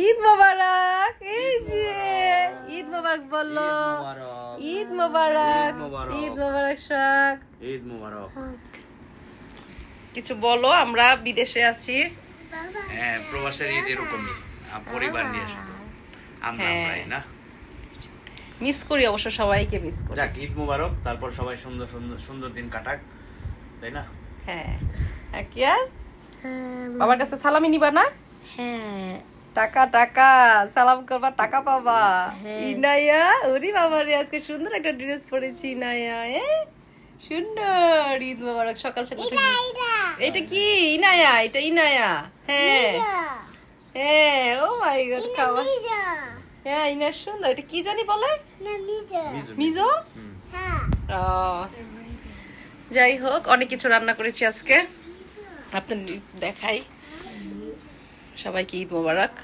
ঈদ মোবারক। এই যে ঈদ মোবারক বললো। ঈদ মোবারক, ঈদ মোবারক শাক। ঈদ মোবারক। কিছু বলো, আমরা বিদেশে আছি। হ্যাঁ, প্রবাসের ঈদ এরকমই, পরিবার নিয়ে শুধু আমরা যাই না। মিস করি অবশ্য, সবাইকে মিস করি। যাক, ঈদ মোবারক। তারপর সবাই সুন্দর সুন্দর সুন্দর দিন কাটাক, তাই না? হ্যাঁ, কি আর বাবার কাছে সালামি নিবা না? হ্যাঁ। টাকা টাকা সালাম করবা, টাকা পাবা। ইনায়া, ওরে বাবা রে, আজকে সুন্দর একটা ড্রেস পরেছি ইনায়া। সুন্দর। ঈদ মোবারক। সকাল সকাল এটা কি ইনায়া? এটা ইনায়া। হ্যাঁ হ্যাঁ, ও মাই গড, খাওয়া। হ্যাঁ, ইনা সুন্দর। এটা কি জানি বলে? মিজো। ও, যাই হোক, অনেক কিছু রান্না করেছি আজকে, আপনাদের দেখাই। সবাইকে ঈদ মোবারক।